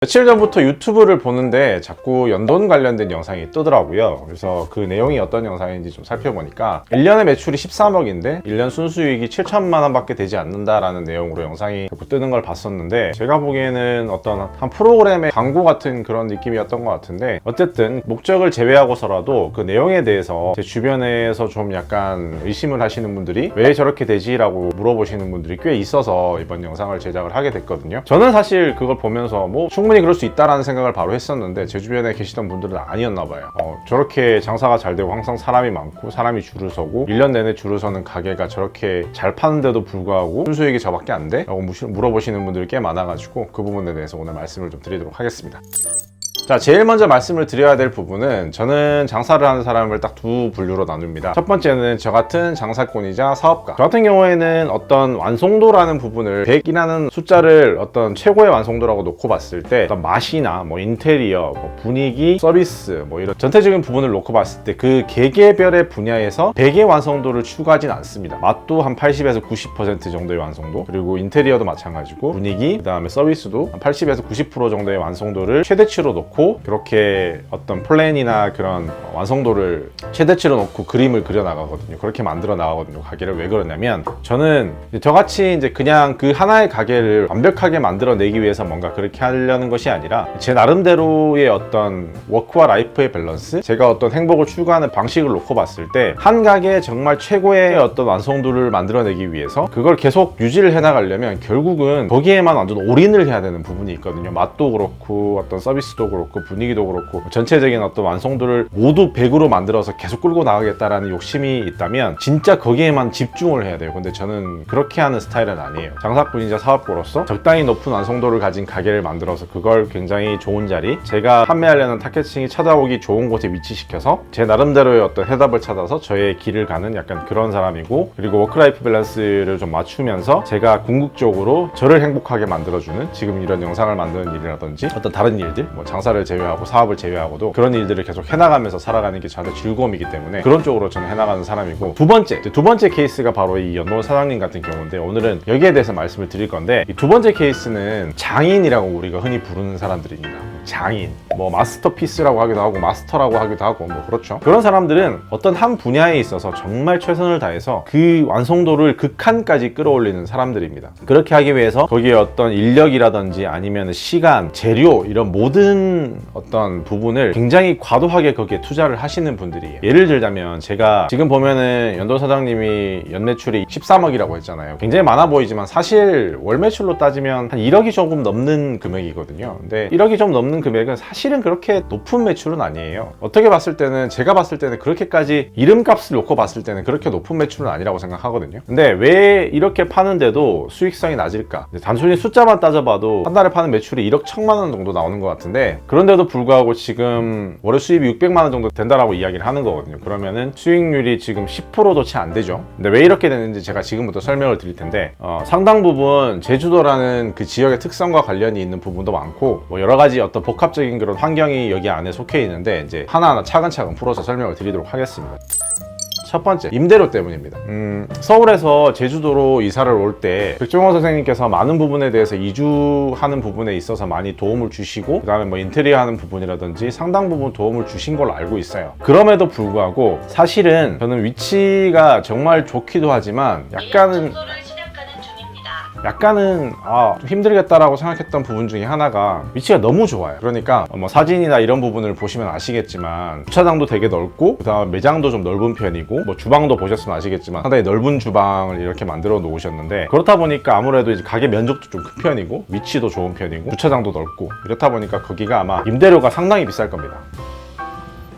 며칠 전부터 유튜브를 보는데 자꾸 연돈 관련된 영상이 뜨더라고요. 그래서 그 내용이 어떤 영상인지 좀 살펴보니까 1년에 매출이 13억인데 1년 순수익이 7천만 원밖에 되지 않는다라는 내용으로 영상이 자꾸 뜨는 걸 봤었는데, 제가 보기에는 어떤 한 프로그램의 광고 같은 그런 느낌이었던 것 같은데, 어쨌든 목적을 제외하고서라도 그 내용에 대해서 제 주변에서 좀 약간 의심을 하시는 분들이 왜 저렇게 되지? 라고 물어보시는 분들이 꽤 있어서 이번 영상을 제작을 하게 됐거든요. 저는 사실 그걸 보면서 뭐 충분히 그럴 수 있다라는 생각을 바로 했었는데, 제 주변에 계시던 분들은 아니었나 봐요. 저렇게 장사가 잘 되고 항상 사람이 많고 사람이 줄을 서고 1년 내내 줄을 서는 가게가 저렇게 잘 파는데도 불구하고 순수익이 저밖에 안 돼? 라고 물어보시는 분들이 꽤 많아가지고 그 부분에 대해서 오늘 말씀을 좀 드리도록 하겠습니다. 자, 제일 먼저 말씀을 드려야 될 부분은, 저는 장사를 하는 사람을 딱 두 분류로 나눕니다. 첫 번째는 저 같은 장사꾼이자 사업가. 저 같은 경우에는 어떤 완성도라는 부분을 100이라는 숫자를 어떤 최고의 완성도라고 놓고 봤을 때, 어떤 맛이나 뭐 인테리어, 뭐 분위기, 서비스, 뭐 이런 전체적인 부분을 놓고 봤을 때 그 개개별의 분야에서 100의 완성도를 추구하진 않습니다. 맛도 한 80에서 90% 정도의 완성도, 그리고 인테리어도 마찬가지고 분위기, 그 다음에 서비스도 한 80에서 90% 정도의 완성도를 최대치로 놓고 그렇게 어떤 플랜이나 그런 완성도를 최대치로 놓고 그림을 그려 나가거든요. 그렇게 만들어 나가거든요. 가게를. 왜 그러냐면, 저는 저같이 이제 그냥 그 하나의 가게를 완벽하게 만들어 내기 위해서 뭔가 그렇게 하려는 것이 아니라, 제 나름대로의 어떤 워크와 라이프의 밸런스, 제가 어떤 행복을 추구하는 방식을 놓고 봤을 때, 한 가게에 정말 최고의 어떤 완성도를 만들어내기 위해서 그걸 계속 유지를 해나가려면 결국은 거기에만 완전 올인을 해야 되는 부분이 있거든요. 맛도 그렇고 어떤 서비스도 그렇고 분위기도 그렇고 전체적인 어떤 완성도를 모두 100으로 만들어서 계속 끌고 나가겠다라는 욕심이 있다면 진짜 거기에만 집중을 해야 돼요. 근데 저는 그렇게 하는 스타일은 아니에요. 장사꾼이자 사업가로서 적당히 높은 완성도를 가진 가게를 만들어서 그걸 굉장히 좋은 자리, 제가 판매하려는 타겟층이 찾아오기 좋은 곳에 위치시켜서 제 나름대로의 어떤 해답을 찾아서 저의 길을 가는 약간 그런 사람이고, 그리고 워크라이프 밸런스를 좀 맞추면서 제가 궁극적으로 저를 행복하게 만들어주는, 지금 이런 영상을 만드는 일이라든지 어떤 다른 일들, 뭐 장사를 제외하고 사업을 제외하고도 그런 일들을 계속 해나가면서 살아가는 게 저한테 즐거움이기 때문에 그런 쪽으로 저는 해나가는 사람이고, 두 번째 케이스가 바로 이 연돈 사장님 같은 경우인데, 오늘은 여기에 대해서 말씀을 드릴 건데, 이 두 번째 케이스는 장인이라고 우리가 흔히 부르는 사람들입니다. 장인, 뭐 마스터피스라고 하기도 하고 마스터라고 하기도 하고 뭐 그렇죠. 그런 사람들은 어떤 한 분야에 있어서 정말 최선을 다해서 그 완성도를 극한까지 끌어올리는 사람들입니다. 그렇게 하기 위해서 거기에 어떤 인력이라든지 아니면 시간, 재료, 이런 모든 어떤 부분을 굉장히 과도하게 거기에 투자를 하시는 분들이에요. 예를 들자면, 제가 지금 보면은 연돈 사장님이 연매출이 13억이라고 했잖아요. 굉장히 많아 보이지만 사실 월 매출로 따지면 한 1억이 조금 넘는 금액이거든요. 근데 1억이 좀 넘는 금액은 사실은 그렇게 높은 매출은 아니에요. 어떻게 봤을 때는, 제가 봤을 때는 그렇게까지 이름값을 놓고 봤을 때는 그렇게 높은 매출은 아니라고 생각하거든요. 근데 왜 이렇게 파는데도 수익성이 낮을까? 단순히 숫자만 따져봐도 한 달에 파는 매출이 1억 1천만 원 정도 나오는 것 같은데, 그런데도 불구하고 지금 월에 수입이 600만 원 정도 된다라고 이야기를 하는 거거든요. 그러면은 수익률이 지금 10%도 채 안 되죠. 근데 왜 이렇게 되는지 제가 지금부터 설명을 드릴 텐데, 상당 부분 제주도라는 그 지역의 특성과 관련이 있는 부분도 많고, 뭐 여러 가지 어떤 복합적인 그런 환경이 여기 안에 속해 있는데, 이제 하나하나 차근차근 풀어서 설명을 드리도록 하겠습니다. 첫 번째, 임대료 때문입니다. 서울에서 제주도로 이사를 올 때 백종원 선생님께서 많은 부분에 대해서 이주하는 부분에 있어서 많이 도움을 주시고, 그 다음에 뭐 인테리어 하는 부분이라든지 상당 부분 도움을 주신 걸로 알고 있어요. 그럼에도 불구하고 사실은 저는 위치가 정말 좋기도 하지만 약간은 좀 힘들겠다라고 생각했던 부분 중에 하나가, 위치가 너무 좋아요. 그러니까 뭐 사진이나 이런 부분을 보시면 아시겠지만 주차장도 되게 넓고, 그 다음 매장도 좀 넓은 편이고, 뭐 주방도 보셨으면 아시겠지만 상당히 넓은 주방을 이렇게 만들어 놓으셨는데, 그렇다 보니까 아무래도 이제 가게 면적도 좀 큰 편이고 위치도 좋은 편이고 주차장도 넓고, 이렇다 보니까 거기가 아마 임대료가 상당히 비쌀 겁니다.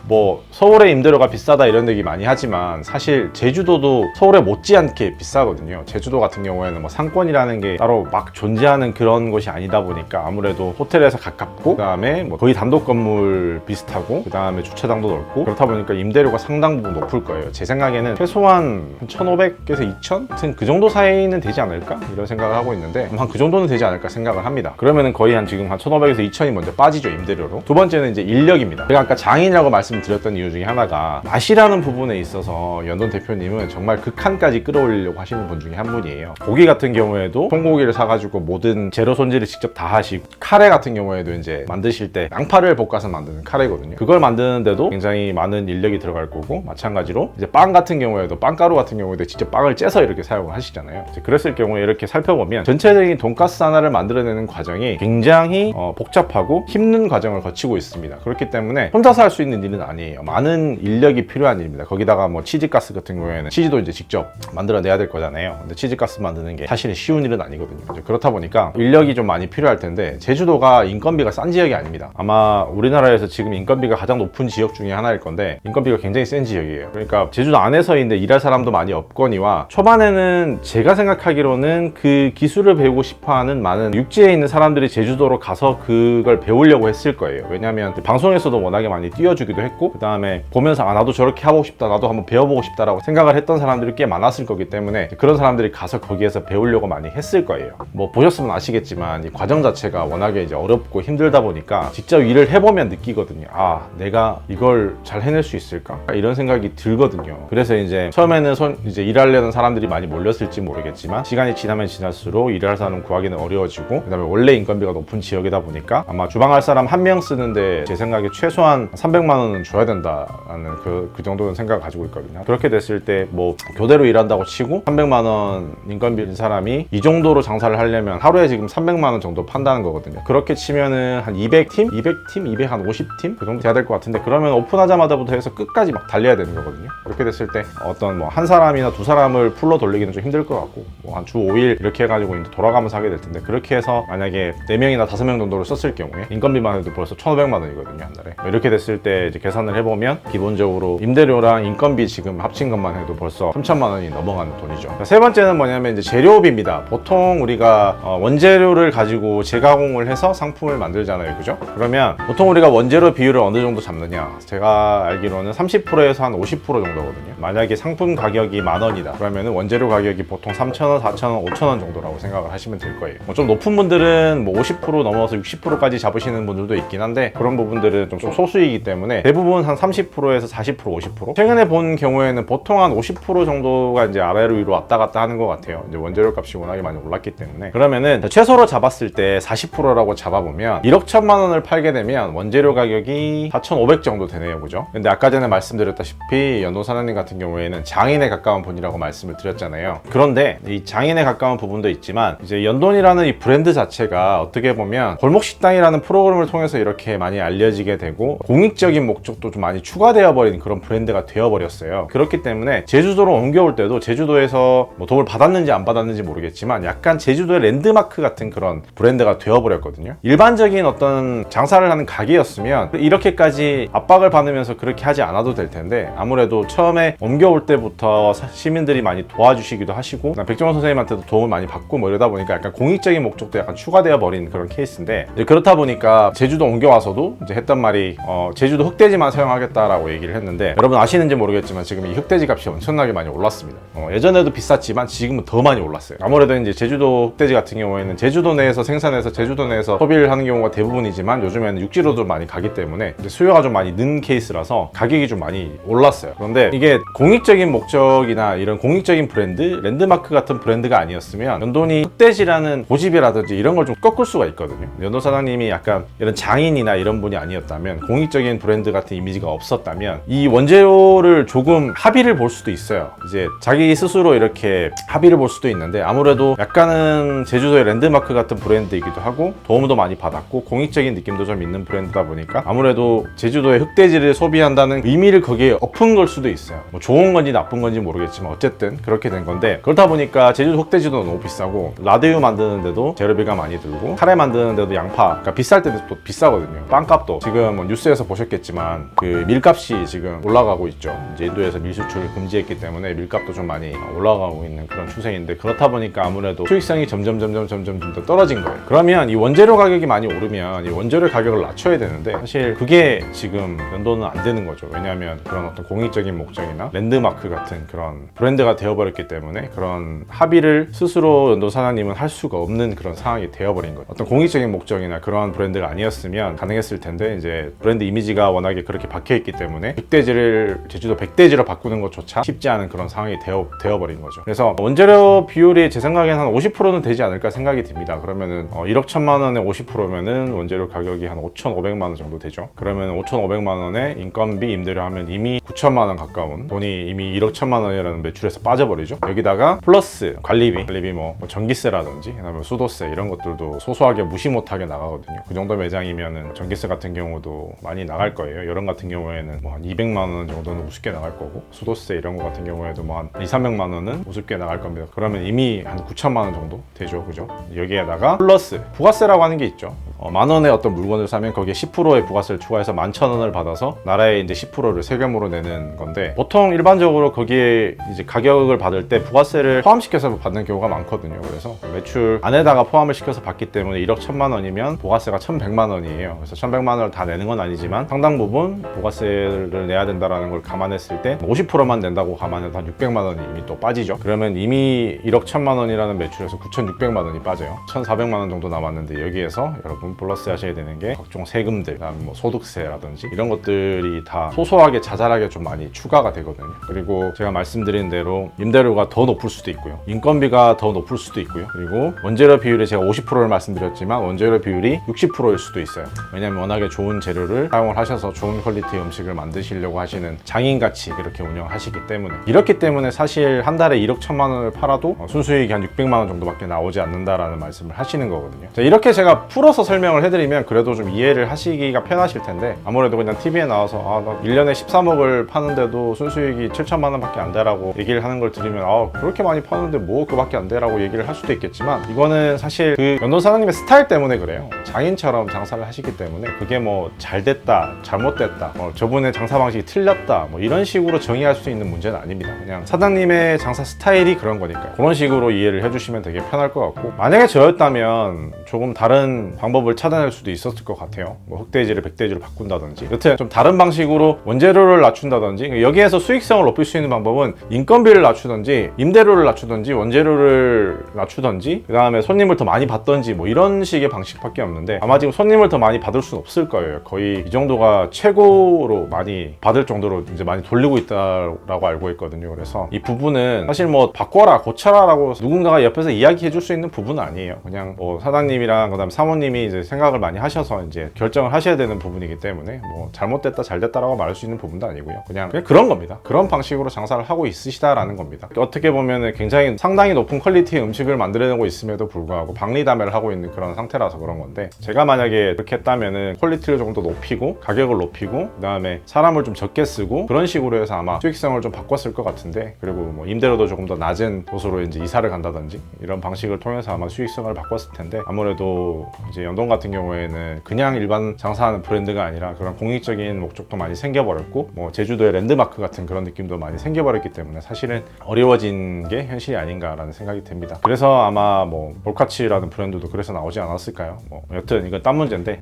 뭐 서울의 임대료가 비싸다 이런 얘기 많이 하지만 사실 제주도도 서울에 못지않게 비싸거든요. 제주도 같은 경우에는 뭐 상권이라는 게 따로 막 존재하는 그런 곳이 아니다 보니까 아무래도 호텔에서 가깝고, 그 다음에 뭐 거의 단독 건물 비슷하고, 그 다음에 주차장도 넓고, 그렇다 보니까 임대료가 상당 부분 높을 거예요. 제 생각에는 최소한 1,500에서 2,000? 하여튼 그 정도 사이는 되지 않을까? 이런 생각을 하고 있는데, 한 그 정도는 되지 않을까 생각을 합니다. 그러면은 거의 지금 한 1,500에서 2,000이 먼저 빠지죠, 임대료로. 두 번째는 이제 인력입니다. 제가 아까 장인이라고 말씀드렸는데 말씀드렸던 이유 중에 하나가 맛이라는 부분에 있어서 연돈 대표님은 정말 극한까지 끌어올리려고 하시는 분 중에 한 분이에요. 고기 같은 경우에도 통고기를 사가지고 모든 재료 손질을 직접 다 하시고, 카레 같은 경우에도 이제 만드실 때 양파를 볶아서 만드는 카레거든요. 그걸 만드는데도 굉장히 많은 인력이 들어갈 거고, 마찬가지로 이제 빵 같은 경우에도 빵가루 같은 경우에도 직접 빵을 째서 이렇게 사용을 하시잖아요. 그랬을 경우에 이렇게 살펴보면 전체적인 돈가스 하나를 만들어내는 과정이 굉장히 복잡하고 힘든 과정을 거치고 있습니다. 그렇기 때문에 혼자서 할 수 있는 일은 아니에요. 많은 인력이 필요한 일입니다. 거기다가 뭐 치즈가스 같은 경우에는 치즈도 이제 직접 만들어내야 될 거잖아요. 근데 치즈가스 만드는 게 사실은 쉬운 일은 아니거든요. 그렇다 보니까 인력이 좀 많이 필요할 텐데, 제주도가 인건비가 싼 지역이 아닙니다. 아마 우리나라에서 지금 인건비가 가장 높은 지역 중에 하나일 건데 인건비가 굉장히 센 지역이에요. 그러니까 제주도 안에서인데 일할 사람도 많이 없거니와, 초반에는 제가 생각하기로는 그 기술을 배우고 싶어하는 많은 육지에 있는 사람들이 제주도로 가서 그걸 배우려고 했을 거예요. 왜냐하면 방송에서도 워낙에 많이 띄워주기도 했고, 그 다음에 보면서 나도 저렇게 하고 싶다, 나도 한번 배워보고 싶다라고 생각을 했던 사람들이 꽤 많았을 거기 때문에 그런 사람들이 가서 거기에서 배우려고 많이 했을 거예요. 뭐 보셨으면 아시겠지만 이 과정 자체가 워낙에 이제 어렵고 힘들다 보니까 직접 일을 해보면 느끼거든요. 아, 내가 이걸 잘 해낼 수 있을까? 이런 생각이 들거든요. 그래서 이제 처음에는 이제 일하려는 사람들이 많이 몰렸을지 모르겠지만, 시간이 지나면 지날수록 일을 할 사람 구하기는 어려워지고, 그 다음에 원래 인건비가 높은 지역이다 보니까 아마 주방할 사람 한 명 쓰는데 제 생각에 최소한 300만 원은 줘야 된다는 그 정도는 생각을 가지고 있거든요. 그렇게 됐을 때 뭐 교대로 일한다고 치고 300만 원 인건비인 사람이 이 정도로 장사를 하려면 하루에 지금 300만 원 정도 판다는 거거든요. 그렇게 치면은 한 200팀? 200팀? 250팀? 그 정도 돼야 될 것 같은데, 그러면 오픈하자마자부터 해서 끝까지 막 달려야 되는 거거든요. 그렇게 됐을 때 어떤 뭐 한 사람이나 두 사람을 풀로 돌리기는 좀 힘들 것 같고, 뭐 한 주 5일 이렇게 해가지고 이제 돌아가면서 하게 될 텐데, 그렇게 해서 만약에 4명이나 5명 정도를 썼을 경우에 인건비만 해도 벌써 1,500만 원이거든요, 한 달에. 이렇게 됐을 때 이제 계산을 해보면 기본적으로 임대료랑 인건비 지금 합친 것만 해도 벌써 3,000만 원이 넘어가는 돈이죠. 세 번째는 뭐냐면 이제 재료비입니다. 보통 우리가 원재료를 가지고 재가공을 해서 상품을 만들잖아요, 그죠? 그러면 보통 우리가 원재료 비율을 어느 정도 잡느냐, 제가 알기로는 30%에서 한 50% 정도거든요. 만약에 상품 가격이 10,000원이다 그러면 원재료 가격이 보통 3,000원, 4,000원, 5,000원 정도라고 생각을 하시면 될 거예요. 좀 높은 분들은 뭐 50% 넘어서 60%까지 잡으시는 분들도 있긴 한데, 그런 부분들은 좀 소수이기 때문에 대부분 한 30%에서 40%, 50%. 최근에 본 경우에는 보통 한 50% 정도가 이제 아래로 위로 왔다 갔다 하는 것 같아요. 이제 원재료 값이 워낙에 많이 올랐기 때문에. 그러면은 최소로 잡았을 때 40%라고 잡아보면 1억 1,000만 원을 팔게 되면 원재료 가격이 4,500 정도 되네요, 그죠? 근데 아까 전에 말씀드렸다시피 연돈 사장님 같은 경우에는 장인에 가까운 분이라고 말씀을 드렸잖아요. 그런데 이 장인에 가까운 부분도 있지만, 이제 연돈이라는 이 브랜드 자체가 어떻게 보면 골목식당이라는 프로그램을 통해서 이렇게 많이 알려지게 되고, 공익적인 목적도 좀 많이 추가되어 버린 그런 브랜드가 되어버렸어요. 그렇기 때문에 제주도로 옮겨올 때도 제주도에서 뭐 도움을 받았는지 안 받았는지 모르겠지만 약간 제주도의 랜드마크 같은 그런 브랜드가 되어버렸거든요. 일반적인 어떤 장사를 하는 가게였으면 이렇게까지 압박을 받으면서 그렇게 하지 않아도 될 텐데, 아무래도 처음에 옮겨올 때부터 시민들이 많이 도와주시기도 하시고, 백종원 선생님한테도 도움을 많이 받고 뭐 이러다 보니까 약간 공익적인 목적도 약간 추가되어 버린 그런 케이스인데, 그렇다 보니까 제주도 옮겨와서도 이제 했던 말이 제주도 흑돼지만 사용하겠다라고 얘기를 했는데, 여러분 아시는지 모르겠지만 지금 이 흑돼지 값이 엄청나게 많이 올랐습니다. 예전에도 비쌌지만 지금은 더 많이 올랐어요. 아무래도 이제 제주도 흑돼지 같은 경우에는 제주도 내에서 생산해서 제주도 내에서 소비를 하는 경우가 대부분이지만, 요즘에는 육지로도 많이 가기 때문에 이제 수요가 좀 많이 는 케이스라서 가격이 좀 많이 올랐어요. 그런데 이게 공익적인 목적이나 이런 공익적인 브랜드, 랜드마크 같은 브랜드가 아니었으면 연돈이 흑돼지라는 고집이라든지 이런 걸 좀 꺾을 수가 있거든요. 연돈 사장님이 약간 이런 장인이나 이런 분이 아니었다면, 공익적인 브랜드 같은 이미지가 없었다면 이 원재료를 조금 합의를 볼 수도 있어요. 이제 자기 스스로 이렇게 합의를 볼 수도 있는데, 아무래도 약간은 제주도의 랜드마크 같은 브랜드이기도 하고 도움도 많이 받았고 공익적인 느낌도 좀 있는 브랜드다 보니까 아무래도 제주도의 흑돼지를 소비한다는 의미를 거기에 엎은 걸 수도 있어요. 뭐 좋은 건지 나쁜 건지 모르겠지만 어쨌든 그렇게 된 건데, 그렇다 보니까 제주도 흑돼지도 너무 비싸고, 라드유 만드는데도 재료비가 많이 들고, 카레 만드는데도 양파, 그러니까 비쌀 때도 또 비싸거든요. 빵값도 지금 뭐 뉴스에서 보셨겠지만 그 밀값이 지금 올라가고 있죠. 이제 인도에서 밀 수출을 금지했기 때문에 밀값도 좀 많이 올라가고 있는 그런 추세인데, 그렇다 보니까 아무래도 수익성이 점점 더 떨어진 거예요. 그러면 이 원재료 가격이 많이 오르면 이 원재료 가격을 낮춰야 되는데, 사실 그게 지금 연돈은 안 되는 거죠. 왜냐하면 그런 어떤 공익적인 목적이나 랜드마크 같은 그런 브랜드가 되어버렸기 때문에 그런 합의를 스스로 연돈 사장님은 할 수가 없는 그런 상황이 되어버린 거예요. 어떤 공익적인 목적이나 그런 브랜드가 아니었으면 가능했을 텐데, 이제 브랜드 이미지가 워낙에 그렇게 박혀있기 때문에 백대지를 제주도 백대지로 바꾸는 것조차 쉽지 않은 그런 상황이 되어버린 거죠. 그래서 원재료 비율이 제 생각에는 한 50%는 되지 않을까 생각이 듭니다. 그러면은 1억 1천만 원에 50%면은 원재료 가격이 한 5,500만 원 정도 되죠. 그러면 5,500만 원에 인건비, 임대료 하면 이미 9천만 원 가까운 돈이 이미 1억 1천만 원이라는 매출에서 빠져버리죠. 여기다가 플러스 관리비 뭐 전기세라든지 그다음에 수도세 이런 것들도 소소하게 무시 못하게 나가거든요. 그 정도 매장이면은 전기세 같은 경우도 많이 나갈 거예요. 여름 같은 경우에는 뭐 한 200만 원 정도는 우습게 나갈 거고, 수도세 이런 거 같은 경우에도 뭐 한 2, 300만 원은 우습게 나갈 겁니다. 그러면 이미 한 9천만 원 정도 되죠. 그죠? 여기에다가 플러스 부가세라고 하는 게 있죠. 만 원의 어떤 물건을 사면 거기에 10%의 부가세를 추가해서 11,000원을 받아서 나라에 이제 10%를 세금으로 내는 건데, 보통 일반적으로 거기에 이제 가격을 받을 때 부가세를 포함시켜서 받는 경우가 많거든요. 그래서 매출 안에다가 포함을 시켜서 받기 때문에 1억 1천만 원이면 부가세가 1,100만 원이에요. 그래서 1,100만 원을 다 내는 건 아니지만 상당 부분 부가세를 내야 된다라는 걸 감안했을 때 50%만 낸다고 감안해도 한 600만 원이 이미 또 빠지죠. 그러면 이미 1억 1천만 원이라는 매출에서 9,600만 원이 빠져요. 1,400만 원 정도 남았는데, 여기에서 여러분 플러스 하셔야 되는 게 각종 세금들, 그다음에 뭐 소득세라든지 이런 것들이 다 소소하게 자잘하게 좀 많이 추가가 되거든요. 그리고 제가 말씀드린 대로 임대료가 더 높을 수도 있고요, 인건비가 더 높을 수도 있고요, 그리고 원재료 비율이 제가 50%를 말씀드렸지만 원재료 비율이 60%일 수도 있어요. 왜냐면 워낙에 좋은 재료를 사용을 하셔서 좋은 퀄리티의 음식을 만드시려고 하시는 장인같이 그렇게 운영하시기 때문에, 이렇기 때문에 사실 한 달에 1억 1천만 원을 팔아도 순수익이 한 600만 원 정도밖에 나오지 않는다라는 말씀을 하시는 거거든요. 자, 이렇게 제가 풀어서 설명을 해드리면 그래도 좀 이해를 하시기가 편하실 텐데, 아무래도 그냥 TV에 나와서 나 1년에 13억을 파는데도 순수익이 7천만 원밖에 안 되라고 얘기를 하는 걸 들으면 그렇게 많이 파는데 뭐 그밖에 안 되라고 얘기를 할 수도 있겠지만, 이거는 사실 그 연돈 사장님의 스타일 때문에 그래요. 장인처럼 장사를 하시기 때문에 그게 뭐 잘됐다, 잘못됐다, 저분의 장사 방식이 틀렸다, 뭐 이런 식으로 정의할 수 있는 문제는 아닙니다. 그냥 사장님의 장사 스타일이 그런 거니까요. 그런 식으로 이해를 해주시면 되게 편할 것 같고, 만약에 저였다면 조금 다른 방법을 찾아낼 수도 있었을 것 같아요. 뭐 흑돼지를 백돼지로 바꾼다든지, 여튼 좀 다른 방식으로 원재료를 낮춘다든지, 여기에서 수익성을 높일 수 있는 방법은 인건비를 낮추든지 임대료를 낮추든지 원재료를 낮추든지 그 다음에 손님을 더 많이 받든지 뭐 이런 식의 방식밖에 없는데, 아마 지금 손님을 더 많이 받을 수는 없을 거예요. 거의 이 정도가 최고로 많이 받을 정도로 이제 많이 돌리고 있다라고 알고 있거든요. 그래서 이 부분은 사실 뭐 바꿔라 고쳐라라고 누군가가 옆에서 이야기해 줄 수 있는 부분은 아니에요. 그냥 뭐 사장님이랑 그다음 사모님이 이제 생각을 많이 하셔서 이제 결정을 하셔야 되는 부분이기 때문에, 뭐 잘못됐다 잘됐다라고 말할 수 있는 부분도 아니고요. 그냥 그런 겁니다. 그런 방식으로 장사를 하고 있으시다라는 겁니다. 어떻게 보면은 굉장히 상당히 높은 퀄리티의 음식을 만들어내고 있음에도 불구하고 박리담회를 하고 있는 그런 상태라서 그런 건데, 제가 만약에 그렇게 했다면은 퀄리티를 조금 더 높이고 가격을 높이고 그다음에 사람을 좀 적게 쓰고 그런 식으로 해서 아마 수익성을 좀 바꿨을 것 같은데, 그리고 뭐 임대료도 조금 더 낮은 곳으로 이제 이사를 간다든지 이런 방식을 통해서 아마 수익성을 바꿨을 텐데, 아무래도 이제 연돈 같은 경우에는 그냥 일반 장사하는 브랜드가 아니라 그런 공익적인 목적도 많이 생겨버렸고, 뭐 제주도의 랜드마크 같은 그런 느낌도 많이 생겨버렸기 때문에 사실은 어려워진 게 현실이 아닌가라는 생각이 듭니다. 그래서 아마 뭐 볼카치라는 브랜드도 그래서 나오지 않았을까요? 뭐 여튼 이건 딴 문제인데,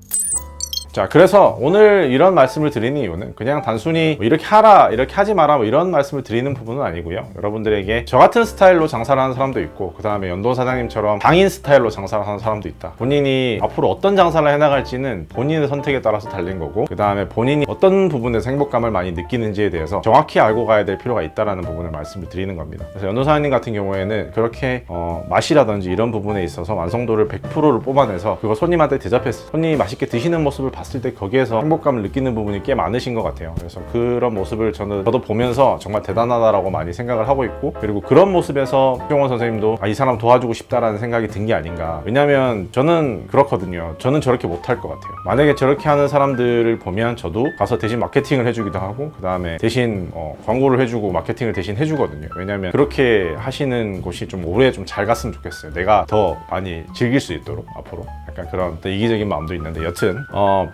자, 그래서 오늘 이런 말씀을 드리는 이유는 그냥 단순히 뭐 이렇게 하라, 이렇게 하지 마라 뭐 이런 말씀을 드리는 부분은 아니고요. 여러분들에게 저 같은 스타일로 장사를 하는 사람도 있고, 그 다음에 연돈 사장님처럼 장인 스타일로 장사를 하는 사람도 있다. 본인이 앞으로 어떤 장사를 해나갈지는 본인의 선택에 따라서 달린 거고, 그 다음에 본인이 어떤 부분에서 행복감을 많이 느끼는지에 대해서 정확히 알고 가야 될 필요가 있다라는 부분을 말씀을 드리는 겁니다. 그래서 연돈 사장님 같은 경우에는 그렇게 맛이라든지 이런 부분에 있어서 완성도를 100%를 뽑아내서 그거 손님한테 대접해서 손님이 맛있게 드시는 모습을 봤을 때 거기에서 행복감을 느끼는 부분이 꽤 많으신 것 같아요. 그래서 그런 모습을 저도 보면서 정말 대단하다라고 많이 생각을 하고 있고, 그리고 그런 모습에서 최종원 선생님도 이 사람 도와주고 싶다라는 생각이 든 게 아닌가. 왜냐면 저는 그렇거든요. 저는 저렇게 못할 것 같아요. 만약에 저렇게 하는 사람들을 보면 저도 가서 대신 마케팅을 해주기도 하고, 그 다음에 대신 광고를 해주고 마케팅을 대신 해주거든요. 왜냐면 그렇게 하시는 곳이 좀 오래 좀 잘 갔으면 좋겠어요. 내가 더 많이 즐길 수 있도록 앞으로. 약간 그런 또 이기적인 마음도 있는데, 여튼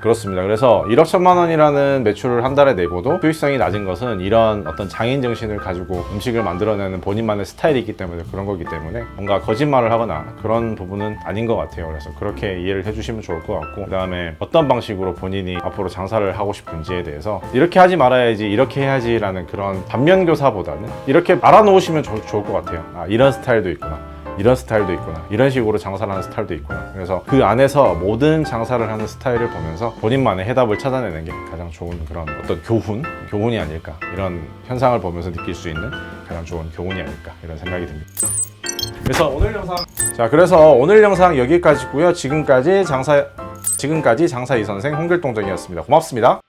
그렇습니다. 그래서 1억 1천만 원이라는 매출을 한 달에 내고도 수익성이 낮은 것은 이런 어떤 장인 정신을 가지고 음식을 만들어내는 본인만의 스타일이 있기 때문에 그런 거기 때문에, 뭔가 거짓말을 하거나 그런 부분은 아닌 것 같아요. 그래서 그렇게 이해를 해주시면 좋을 것 같고, 그 다음에 어떤 방식으로 본인이 앞으로 장사를 하고 싶은지에 대해서 이렇게 하지 말아야지 이렇게 해야지 라는 그런 반면교사보다는 이렇게 알아놓으시면 좋을 것 같아요. 이런 스타일도 있구나, 이런 스타일도 있구나, 이런 식으로 장사를 하는 스타일도 있구나. 그래서 그 안에서 모든 장사를 하는 스타일을 보면서 본인만의 해답을 찾아내는 게 가장 좋은 그런 어떤 교훈이 아닐까, 이런 현상을 보면서 느낄 수 있는 가장 좋은 교훈이 아닐까, 이런 생각이 듭니다. 그래서 오늘 영상 여기까지고요. 지금까지 장사 이선생 홍길동정이었습니다. 고맙습니다.